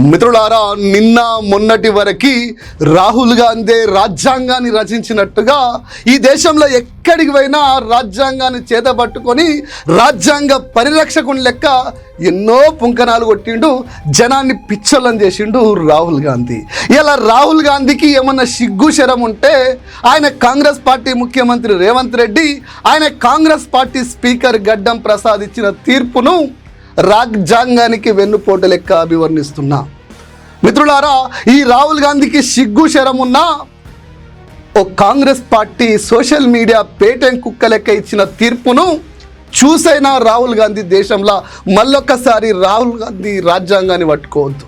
మిత్రులారా, నిన్న మొన్నటి వరకు రాహుల్ గాంధీ రాజ్యాంగాన్ని రచించినట్టుగా ఈ దేశంలో ఎక్కడికి పోయినా రాజ్యాంగాన్ని చేతబట్టుకొని రాజ్యాంగ పరిరక్షకుని లెక్క ఎన్నో పుంకనాలు కొట్టిండు, జనాన్ని పిచ్చోళ్ళం చేసిండు రాహుల్ గాంధీ. ఇలా రాహుల్ గాంధీకి ఏమన్నా సిగ్గు శరం ఉంటే ఆయన కాంగ్రెస్ పార్టీ ముఖ్యమంత్రి రేవంత్ రెడ్డి, ఆయన కాంగ్రెస్ పార్టీ స్పీకర్ గడ్డం ప్రసాద్ ఇచ్చిన తీర్పును రాజ్యాంగానికి వెన్నుపోటు లెక్క అభివర్ణిస్తున్నా. మిత్రులారా, ఈ రాహుల్ గాంధీకి సిగ్గు శరం ఉన్నా ఓ Congress party social media Paytm కుక్క లెక్క ఇచ్చిన తీర్పును చూసైనా రాహుల్ గాంధీ దేశంలో మళ్ళొక్కసారి రాహుల్ గాంధీ రాజ్యాంగాన్ని పట్టుకోవద్దు,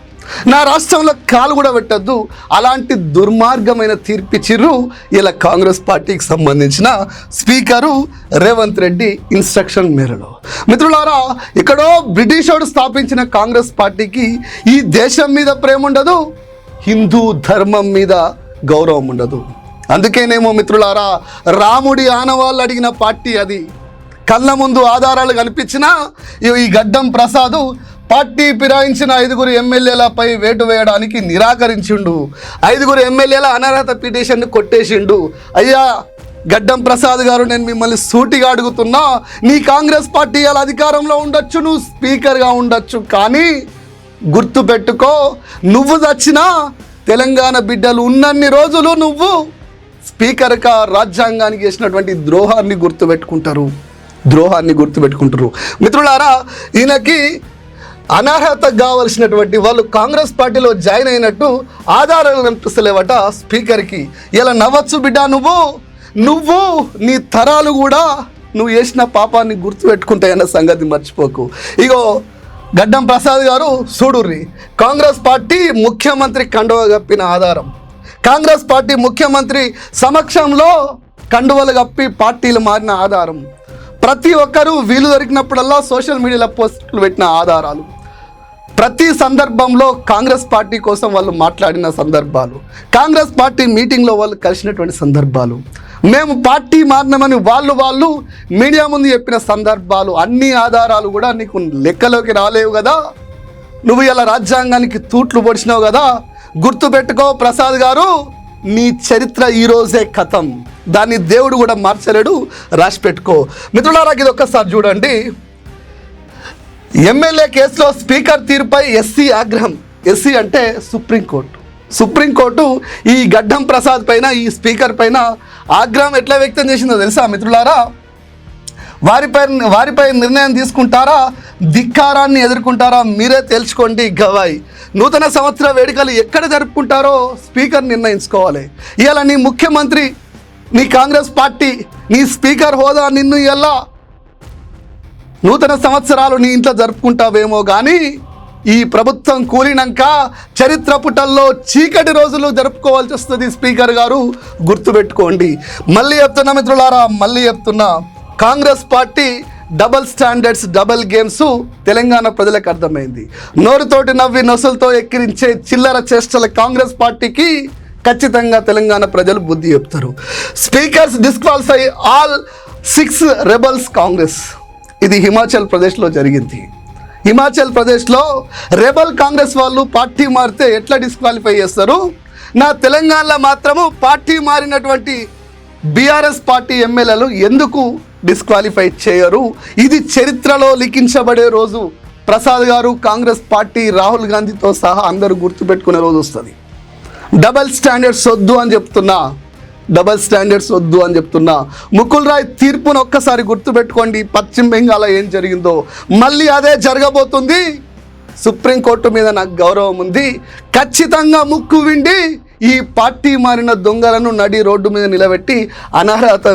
నా రాష్ట్రంలో కాలు కూడా పెట్టద్దు, అలాంటి దుర్మార్గమైన తీర్పిచ్చిర్రు ఇలా కాంగ్రెస్ పార్టీకి సంబంధించిన స్పీకరు రేవంత్ రెడ్డి ఇన్స్ట్రక్షన్ మేరలో. మిత్రులారా, ఇక్కడో బ్రిటిషోడు స్థాపించిన కాంగ్రెస్ పార్టీకి ఈ దేశం మీద ప్రేమ ఉండదు, హిందూ ధర్మం మీద గౌరవం ఉండదు. అందుకేనేమో మిత్రులారా, రాముడి ఆనవాళ్ళు అడిగిన పార్టీ అది. కళ్ళ ముందు ఆధారాలు కనిపించినా ఈ గడ్డం ప్రసాద్ పార్టీ ఫిరాయించిన 5 ఎమ్మెల్యేలపై వేటు వేయడానికి నిరాకరించిండు. 5 ఎమ్మెల్యేల అనర్హత పిటిషన్ను కొట్టేసిండు. అయ్యా గడ్డం ప్రసాద్ గారు, నేను మిమ్మల్ని సూటిగా అడుగుతున్నా, నీ కాంగ్రెస్ పార్టీ అలా అధికారంలో ఉండొచ్చు, నువ్వు స్పీకర్గా ఉండొచ్చు, కానీ గుర్తుపెట్టుకో, నువ్వు చచ్చినా తెలంగాణ బిడ్డలు ఉన్నన్ని రోజులు నువ్వు స్పీకర్గా రాజ్యాంగానికి చేసినటువంటి ద్రోహాన్ని గుర్తుపెట్టుకుంటారు. మిత్రులారా, ఈయనకి అనర్హత కావలసినటువంటి వాళ్ళు కాంగ్రెస్ పార్టీలో జాయిన్ అయినట్టు ఆధారాలు కనిపిస్తలేవట స్పీకర్కి. ఇలా నవ్వచ్చు బిడ్డ, నువ్వు నీ తరాలు కూడా నువ్వు చేసిన పాపాన్ని గుర్తుపెట్టుకుంటాయన్న సంగతి మర్చిపోకు. ఇగో గడ్డం ప్రసాద్ గారు చూడుర్రి, కాంగ్రెస్ పార్టీ ముఖ్యమంత్రి కండువ కప్పిన ఆధారం, కాంగ్రెస్ పార్టీ ముఖ్యమంత్రి సమక్షంలో కండువలు కప్పి పార్టీలు మారిన ఆధారం, ప్రతి ఒక్కరూ వీలు దొరికినప్పుడల్లా సోషల్ మీడియాలో పోస్టులు పెట్టిన ఆధారాలు, ప్రతి సందర్భంలో కాంగ్రెస్ పార్టీ కోసం వాళ్ళు మాట్లాడిన సందర్భాలు, కాంగ్రెస్ పార్టీ మీటింగ్లో వాళ్ళు కలిసినటువంటి సందర్భాలు, మేము పార్టీ మారినామని వాళ్ళు మీడియా ముందు చెప్పిన సందర్భాలు, అన్ని ఆధారాలు కూడా నీకు లెక్కలోకి రాలేవు కదా. నువ్వు ఇలా రాజ్యాంగానికి తూట్లు పొడిచినావు కదా. గుర్తుపెట్టుకో ప్రసాద్ గారు, నీ చరిత్ర ఈరోజే కథం, దాన్ని దేవుడు కూడా మార్చలేడు, రాసి పెట్టుకో. మిత్రులారా, ఇది ఒక్కసారి చూడండి. ఎమ్మెల్యే కేసులో స్పీకర్ తీరుపై ఎస్సీ ఆగ్రహం. ఎస్సీ అంటే సుప్రీంకోర్టు ఈ గడ్డం ప్రసాద్ పైన, ఈ స్పీకర్ పైన ఆగ్రహం ఎట్లా వ్యక్తం చేసిందో తెలుసా మిత్రులారా? వారిపై నిర్ణయం తీసుకుంటారా, ధిక్కారాన్ని ఎదుర్కొంటారా, మీరే తెలుసుకోండి గవాయి. నూతన సంవత్సర వేడుకలు ఎక్కడ జరుపుకుంటారో స్పీకర్ నిర్ణయించుకోవాలి. ఇవాళ నీ ముఖ్యమంత్రి, నీ కాంగ్రెస్ పార్టీ, నీ స్పీకర్ హోదా నిన్ను ఎలా నూతన సంవత్సరాలు నీ ఇంట్లో జరుపుకుంటావేమో, కానీ ఈ ప్రభుత్వం కూలినాక చరిత్ర పుటల్లో చీకటి రోజులు జరుపుకోవాల్సి వస్తుంది స్పీకర్ గారు, గుర్తుపెట్టుకోండి. మళ్ళీ చెప్తున్నా మిత్రులారా, Congress party double standards, double games Telangana ప్రజలకు అర్థమైంది. నోరుతోటి నవ్వి నొసలతో ఎక్కిరించే చిల్లర చేష్టల కాంగ్రెస్ పార్టీకి ఖచ్చితంగా తెలంగాణ ప్రజలు బుద్ధి చెప్తారు. Speakers disqualify all 6 rebels Congress. ఇది హిమాచల్ ప్రదేశ్లో జరిగింది. హిమాచల్ ప్రదేశ్లో రెబల్ కాంగ్రెస్ వాళ్ళు పార్టీ మారితే ఎట్లా డిస్క్వాలిఫై చేస్తారు? నా తెలంగాణలో మాత్రము పార్టీ మారినటువంటి బీఆర్ఎస్ పార్టీ ఎమ్మెల్యేలు ఎందుకు డిస్క్వాలిఫై చేయరు? ఇది చరిత్రలో లిఖించబడే రోజు. ప్రసాద్ గారు, కాంగ్రెస్ పార్టీ, రాహుల్ గాంధీతో సహా అందరూ గుర్తుపెట్టుకునే రోజు వస్తుంది. డబల్ స్టాండర్డ్స్ వద్దు అని చెప్తున్నా. ముకుల్ రాయ్ తీర్పును ఒక్కసారి గుర్తుపెట్టుకోండి. పశ్చిమ బెంగాల్లో ఏం జరిగిందో మళ్ళీ అదే జరగబోతుంది. సుప్రీంకోర్టు మీద నాకు గౌరవం ఉంది. ఖచ్చితంగా ముక్కు విండి ఈ పార్టీ మారిన దొంగలను నడి రోడ్డు మీద నిలబెట్టి అనర్హత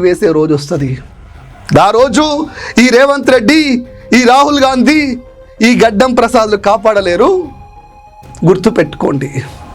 వేసే రోజు వస్తుంది. ఆ రోజు ఈ రేవంత్ రెడ్డి, ఈ రాహుల్ గాంధీ, ఈ గడ్డం ప్రసాద్లు కాపాడలేరు, గుర్తుపెట్టుకోండి.